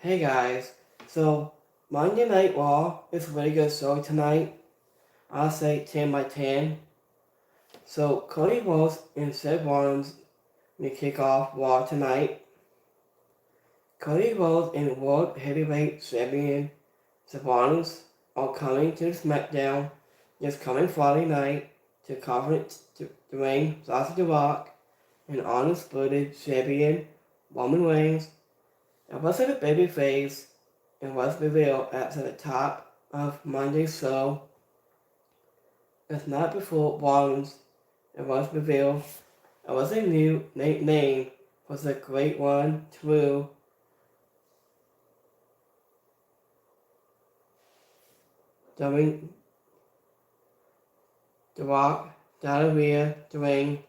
Hey guys, so Monday Night Raw is a really good show tonight. I'll say 10 by 10. So Cody Rhodes and Seth Rollins may kick off Raw tonight. Cody Rhodes and World Heavyweight Champion Seth Rollins are coming to SmackDown this coming Friday night to conference to ring Sasha Rock and undisputed champion Roman Reigns. It wasn't a babyface and was revealed at the top of Monday's show. It's not before Rollins. It was revealed it was a new name for the Great One through during the Rock diarrhea during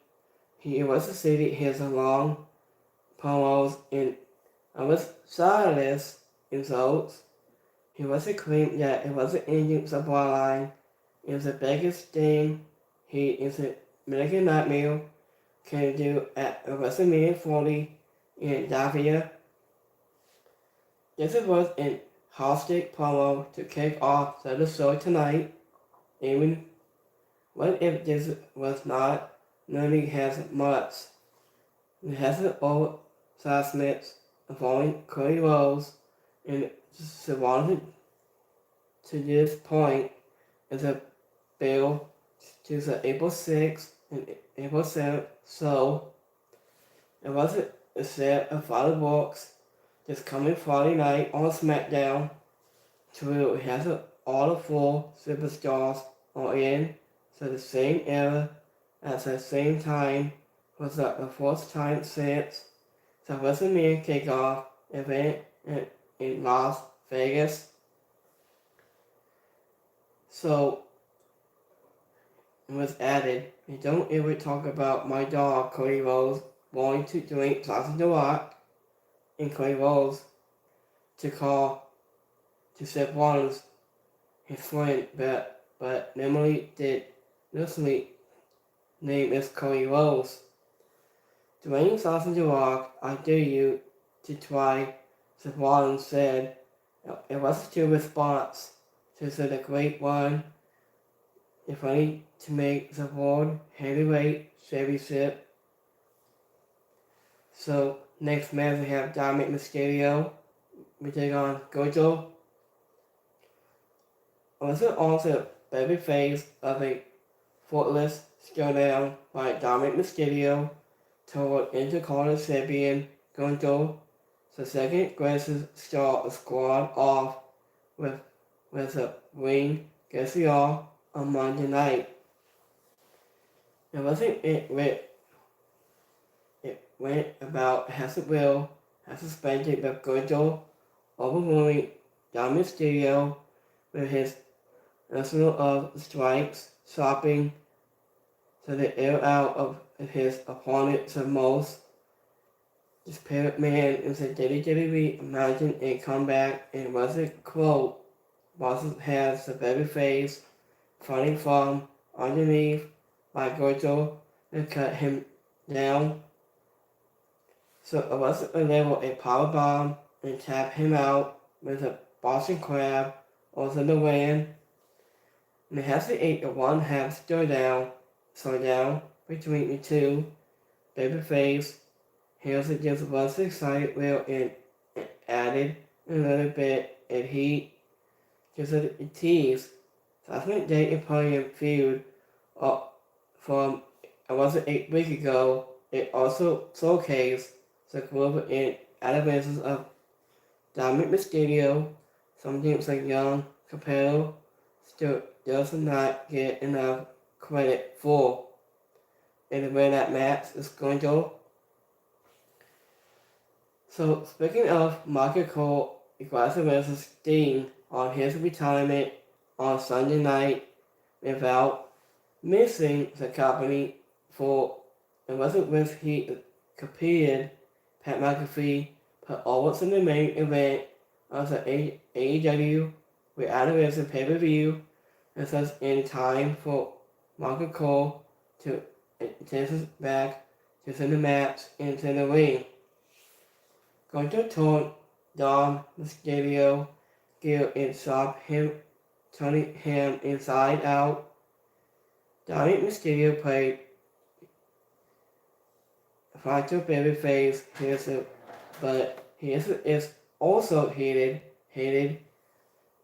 he was succeeded his long promos and was silent insults. He was claimed that it was an Indian supply line. It was the biggest thing he is a American Nightmare can do at WrestleMania 40 in Davia. This was a hostage promo to kick off the show tonight. Even what if this was not nearly as much? It has an old assessment involving Cody Rhodes and surrounded to this point is a bill to the April 6th and April 7th show. It was a set of fireworks this coming Friday night on SmackDown. True, it has all the four superstars are in so the same era at the same time was the first time since the WrestleMania kickoff event in Las Vegas. So it was added, "You don't ever talk about my dog Cody Rhodes wanting to drink Sausage the Rock," and Cody Rhodes to call to Seth Rollins his friend, but Emily did loosely name is Cody Rhodes. Dwayne Sausage the Rock, I dare you to try, Seth Rollins said. It was a response to the Great One. If I need to make the World Heavyweight Championship. So next match we have Dominic Mysterio. We take on Gojo. Also babyface of a faultless showdown by Dominic Mysterio toward Intercontinental Champion Gojo. The second greatest star squad off with a ring Garcia on Monday night. It went about as it will, as suspended with Gojo overwhelming Dominic Mysterio with his arsenal of strikes, chopping to the air out of his opponent's most. This parrot man is a WWE imagined a comeback and wasn't quote. Boston has the baby face fighting from underneath by Gojo to cut him down. So it was able a power bomb and tap him out with a Boston Crab over the win. And it has to eat a one-half showdown between the two. Babyface here's it just was excited well and added a little bit of heat just a tease. Subsequent date and podium feud from it wasn't 8 weeks ago. It also showcased the global and advances of Dominic Mysterio, something like young Capello still does not get enough credit for. And the way that match is going to go. So speaking of Michael Cole, Iglesia versus Sting on his retirement on Sunday night without missing the company for it wasn't with he competed Pat McAfee put always in the main event of the AEW with Anniversary pay-per-view and such in time for Michael Cole to take us back to send the match into the ring. Going to turn Dom Mysterio gear and stop him, turning him inside out. Dominic Mysterio played fighter babyface but he is also hated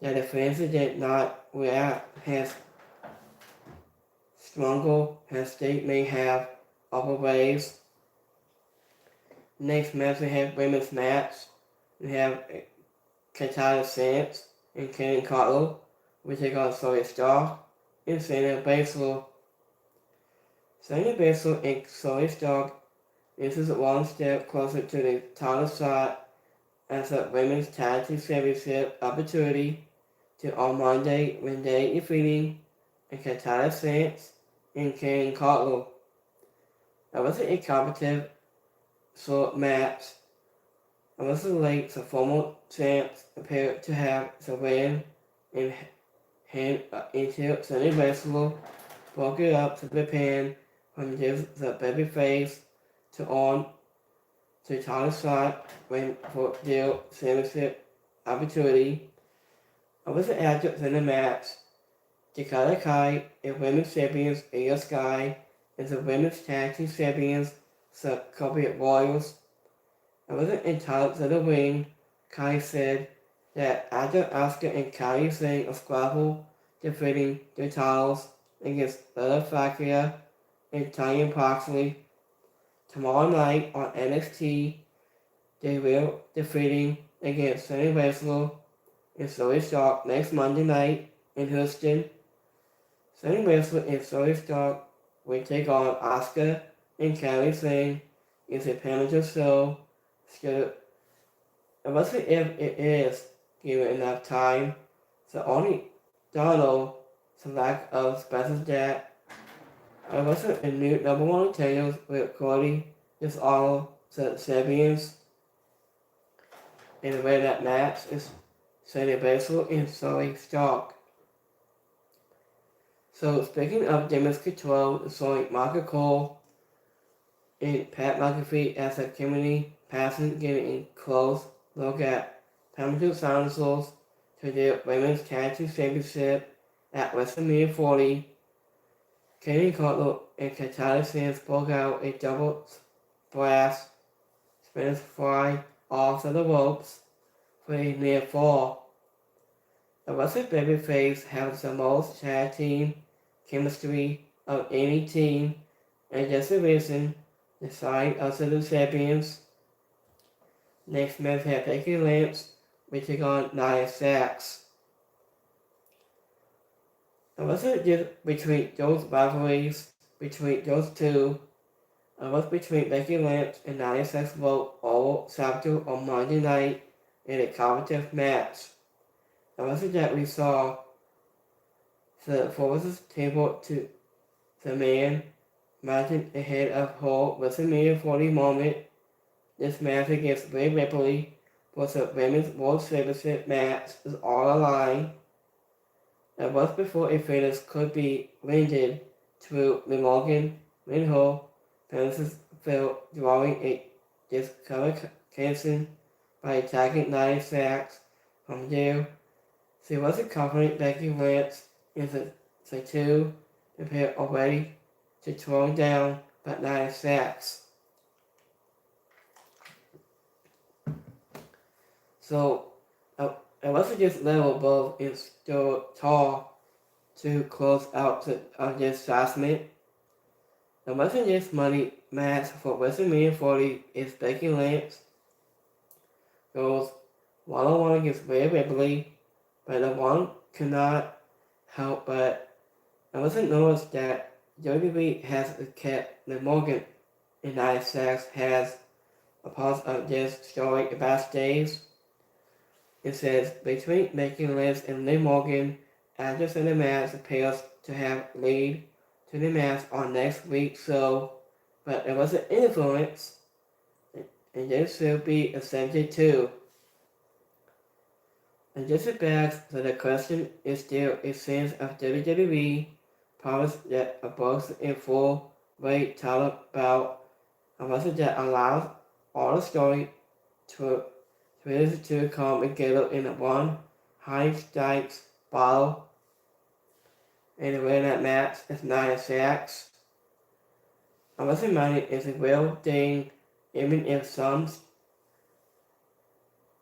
that the fans did not react as stronger as they may have other ways. Next match we have women's match. We have Katana Sands and Kenny Cutler, which take on Zoe Stark and Shayna Baszler. Shayna Baszler and Zoe Stark is one step closer to the title shot as a women's tag team championship opportunity to on Monday when they defeating Katana Sands and Kenny Cutler. It was a competitive short match. It was late, so former champs appeared to have the win and hand until Shayna Baszler broke it up to the pin from just the babyface to on to title shot when for their championship opportunity. I was active in the match. Dakota Kai and women's champions Io Sky and the women's tag team champions the Soviet Royals. I wasn't entitled to the win. Kai said that after Asuka and Kairi Singh of Scrabble defeating the titles against Bella Faccia and Tanya Moxley tomorrow night on NXT, they will defeating against Shayna Baszler and Zoe Stark next Monday night in Houston. Shayna Baszler and Zoe Stark will take on Asuka and Kairi Singh in a penalty show scheduled. I wasn't if it is given enough time. The only Donald the lack of special that I wasn't a new number one tales with Cody is all the champions in the way that match is Shayna Baszler and Zoe Stark. So speaking of Damage Control, showing Michael Cole and Pat McAfee as a community passing getting a close look at Paramount Dinosaurs to their Women's Tag Team Championship at WrestleMania 40. Kenny Cutler and Katana Sands broke out a double brass Spanish fly off of the ropes for a near fall. The Wrestling Babyface has the most tag team chemistry of any team, and just a reason the side of the champions. Next match had Becky Lynch, which took on Nia Jax. It wasn't just between those rivalries between those two. It was between Becky Lynch and Nia Jax both all Saturday on Monday night in a competitive match. It wasn't that we saw the Forces table to the man matching ahead of her WrestleMania 40 moment. This match against Rhea Ripley was a women's World Championship match is all aligned. It was before a finish could be rendered through Liv Morgan, when her finishes fell, drawing a disqualification by attacking Nia Jax. From there, she was confident Becky Lynch in the two prepared already to throw down but Nia Jax. So it wasn't just level above, it's still tall to close out this assessment. It wasn't just money match for WrestleMania 40 is Becky Lynch goes one-on-one against Rhea Ripley, but the one cannot help but I wasn't noticed that WWE has kept Liv Morgan and Nia Jax has a part of this story backstage. It says, between Becky Lynch and Liv Morgan, actors in the match appears to have lead to the match on next week's show, but it was an influence, and this should be accepted too. And this is back, so the question is still a sense of WWE promise that a box in full weight title bout, a message that allows all the story to players to come together in one high stakes battle, and the winner that match is 9-6. Unless the money is a real thing, even if some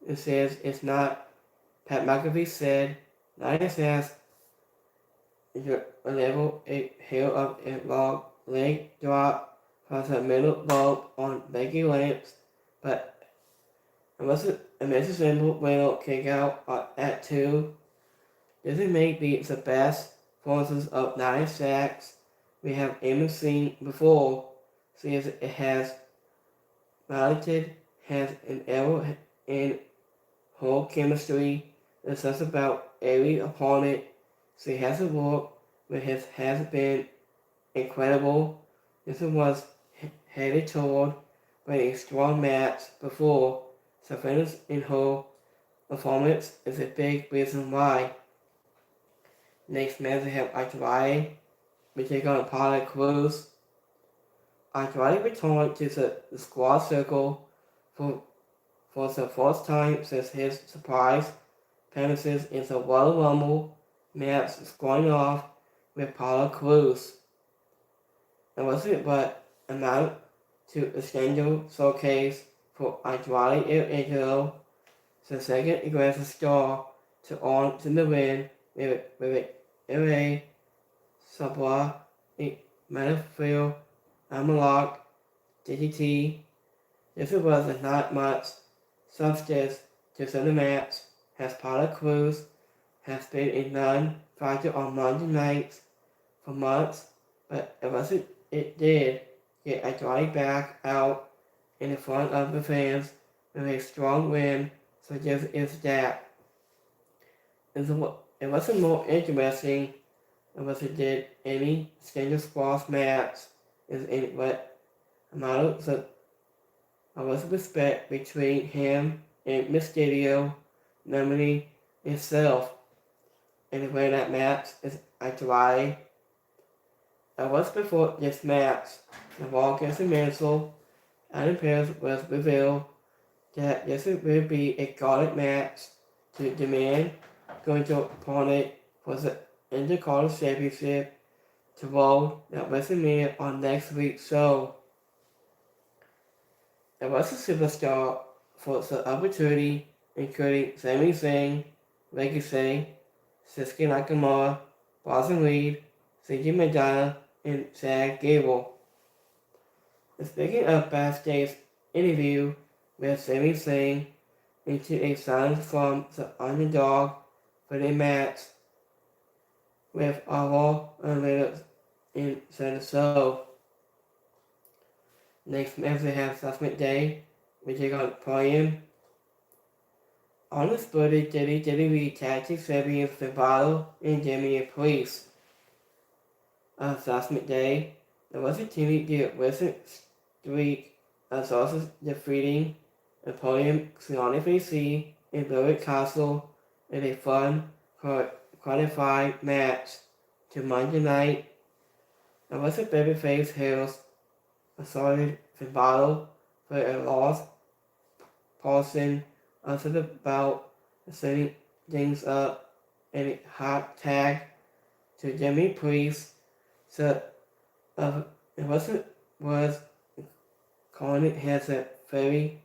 it says it's not. Pat McAfee said 9-6 is a level a hill of a long leg drop plus a middle vote on Becky Lynch, but unless a simple will kick out at 2, this may be the best forces of 9-6 we have ever seen before, since it has mounted, has an error in whole chemistry, and such about every opponent. She has to work, but has been incredible. This was headed toward by a strong match before, so finish in her performance is a big reason why. Next match we have Andrade, we take on Apollo Cruz. Andrade returned to the squad circle for the first time since his surprise appearances in the Royal Rumble match, squaring off with Apollo Cruz. It wasn't but amount to a standard showcase for Andrade El Idolo, the second aggressive star to on to the win with LA Sabra, Manfield, Amalok, DDT. This was not much substance to the match, as Apollo Cruz has been a non-fighter on Monday nights for months, but it did get Andrade back out in the front of the fans with a strong win, so this is that. It wasn't more interesting unless it did any standard squash match is in what amount of respect between him and Mysterio, namely himself, and the way that match is Andrade. I was before this match, the Raw against the Mansell, Adam Pearce was revealed that this will be a gauntlet match to demand going to opponent for the Intercontinental Championship to roll at WrestleMania on next week's show. There was a superstar for the opportunity, including Sami Zayn, Ricochet, Shinsuke Nakamura, Bronson Reed, CJ Madonna, and Chad Gable. Speaking of backstage interview with Sami Zayn into a sign from the underdog for the match with all unrelated inside the show. Next match we have Judgment Day, which is on Podium. On the spotted WWE Tag Team Champions Finn Balor and Damian Priest. On Judgment Day, there was a team to recent streak of also defeating the Podium Xion FAC and Bullet Castle in a fun qualified match to Monday night. There was a babyface heels assaulted Finn Balor for a loss. Paulson also about setting things up in a hot tag to Damian Priest. So it was calling it has a very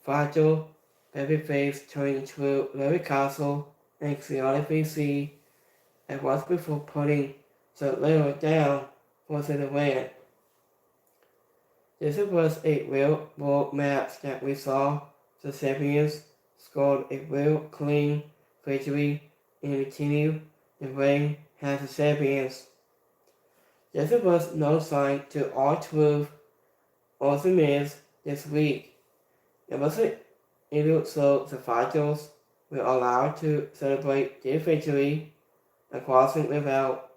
fragile babyface turning into Larry Castle and Xion FAC. It was before putting the little down for the win. This was a real world match that we saw. The champions scored a real clean victory and continue the reign as the champions. This was no sign to R-Truth or The Miz this week. It wasn't even so the fighters were allowed to celebrate their victory across and without.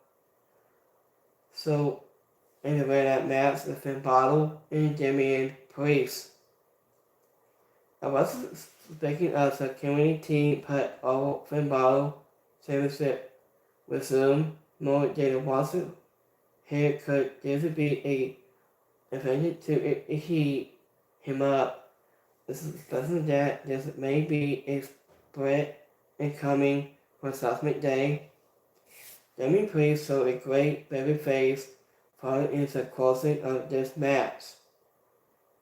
So, in the way that match with Finn Balor and Damian Priest. I was speaking of the community team put over Finn Balor championship resume more than it wasn't. Here could this be a invented to heat him up. This is special that this may be a spread incoming for Submit Day. Demi Priest showed a great baby face following into closing of this match.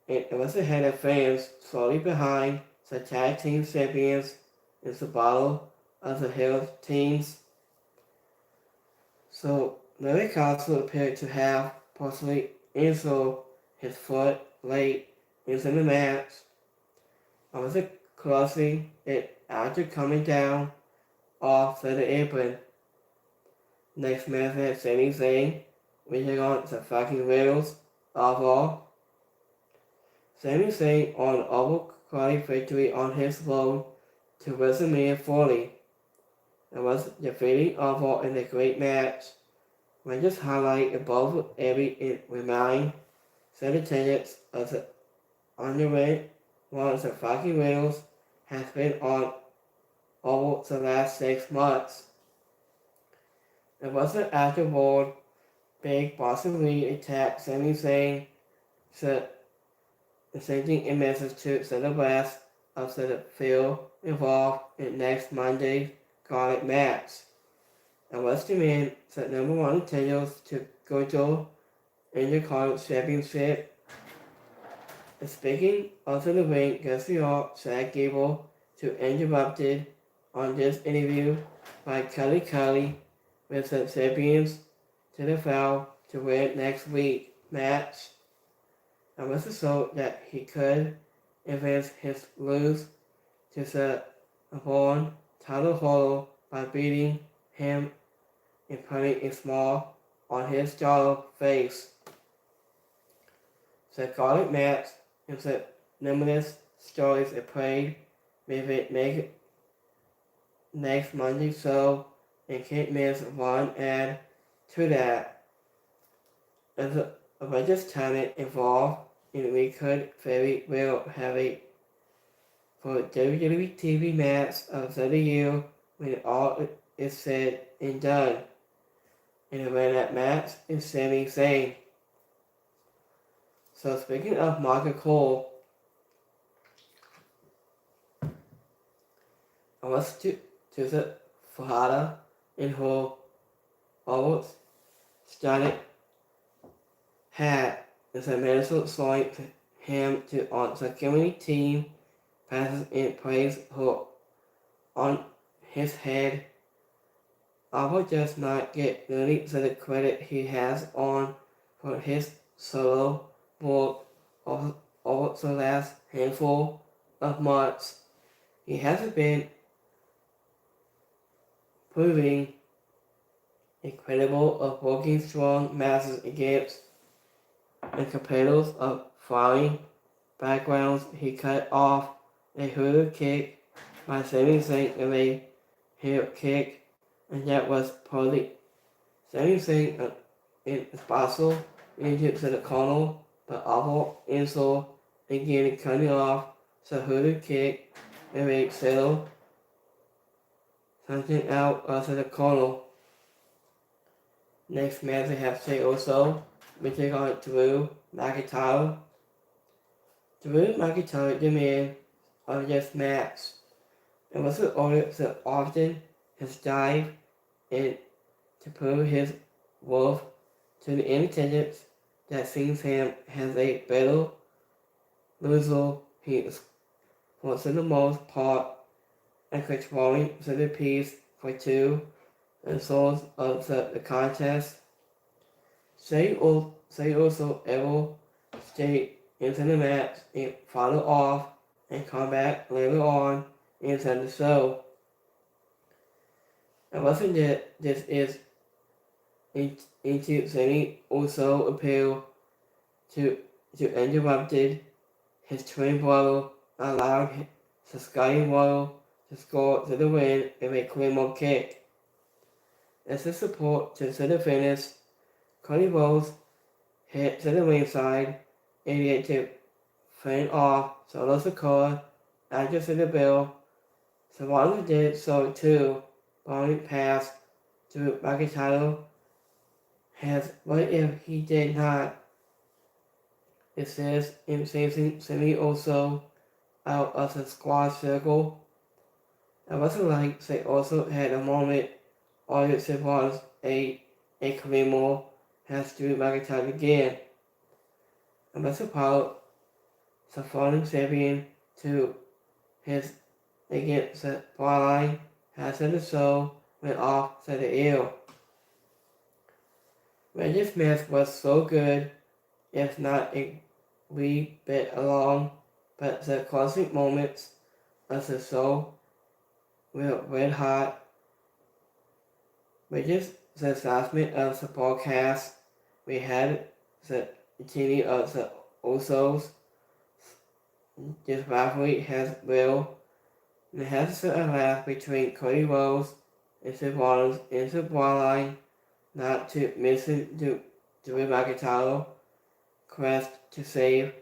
It was ahead of fans slowly behind the tag team champions in the battle of the Hills teams. So Larry Castle appeared to have possibly injured his foot late into the match. I was closing it after coming down off the apron. Next match had Sami Zayn, reaching on the fucking wheels of Raw. Sami Zayn on overcrowded victory on his road to WrestleMania 40. It was defeating Raw in a great match. When just highlight above every remind said attendance of the underway one of the fucking wheels has been on over the last 6 months. It wasn't afterward Big Boss Lee attacked Sami Zayn, sending a message to the rest of the field involved in next Monday's Garlic match. And was demand the number one contenders to go to Intercontinental Championship. And speaking of the ring, Garcia Chad Gable to interrupted on this interview by Kelly with the champions to the foul to win next week match. And was so that he could advance his lose to the Born title holder by beating him and putting a smile on his jolly face. The Garlic match and the numerous stories it played with it make next Monday show and can't miss one add to that. As a religious talent involved, and we could very well have a for WWE TV match of the year when all is said and done. And when that match is Sami Zayn. So speaking of Michael Cole, I was to the Fajada in her almost started hat as a medical showing him to on the community team passes in place her on his head. I will just not get nearly the credit he has on for his solo work over the last handful of months. He hasn't been proving incredible of working strong matches against and competitors of flying backgrounds. He cut off a hooter kick by Sami Zayn with a heel kick, and that was partly Sami Zayn in Basel into the corner, but Awful insult again cutting off the hooter kick with a sail something out of the corner. Next match we have Jey Uso, we take on Drew McIntyre. Drew McIntyre demanded of this match. It wasn't ordered so often his dive in to prove his worth to the independents that seems him has a better loser. He is for the most part and controlling the piece for two and souls of the contest. They also ever stay into the match and follow off and come back later on into the show. It wasn't that this is into Sammy also appeal to interrupted his twin brother allowed the Scotty brother to score to the win with a Claymore kick. As a support to the finish, Cody Rhodes hit to the ringside, idiot to fend off Solo Sikoa after the bell. Savannah did so too, bowling past to McIntyre. What if he did not? It says in Sammy also out of the squad circle. It wasn't like they also had a moment all it was a Claymore has to be McIntyre again. And that's about the falling Sabian to his against the bar has in the soul went off to the ill. Reggie Smith was so good, if not a wee bit along, but the closing moments of the soul were red hot. Reggie's the assessment of the broadcast, we had the team of the Usos. This rivalry has real. It has a laugh between Cody Rhodes and Seth Rollins in the bloodline, not to mention Drew McIntyre quest to save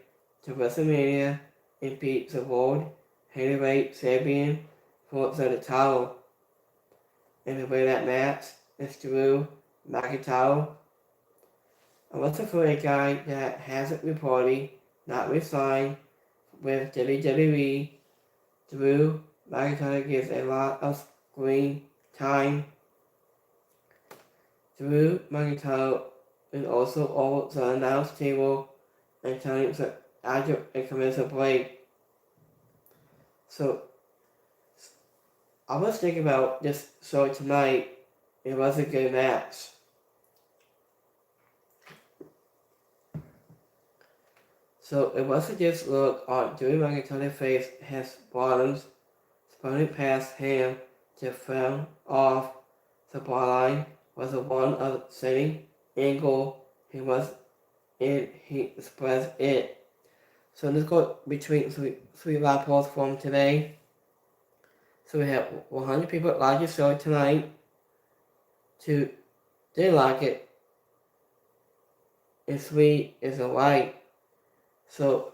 to WrestleMania and beat the World Heavyweight Champion for the title. And the way that match is Drew McIntyre. I was for a guy that hasn't reported, not resigned with WWE. Drew McIntyre gives a lot of screen time. Drew McIntyre is also over the announce table and telling the actor and commercial break. So I was thinking about this show tonight. It was a good match. So it wasn't just look on Drew McIntyre's face has bottoms spinning past him to fell off the line was the one of setting angle he was in. He expressed it. So let's go between three live polls from today. So we have 100 people like your show tonight. Two, they like it. And 3 is alright. So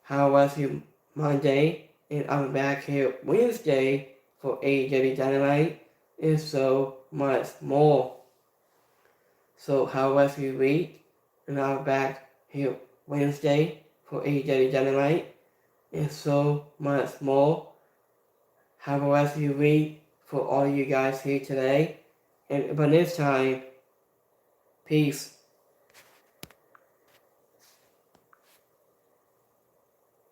how was your Monday? And I'm back here Wednesday for AEW Dynamite and so much more. So how was your week? And I'm back here Wednesday for AEW Dynamite and so much more. How was your week for all you guys here today? And by this time, peace.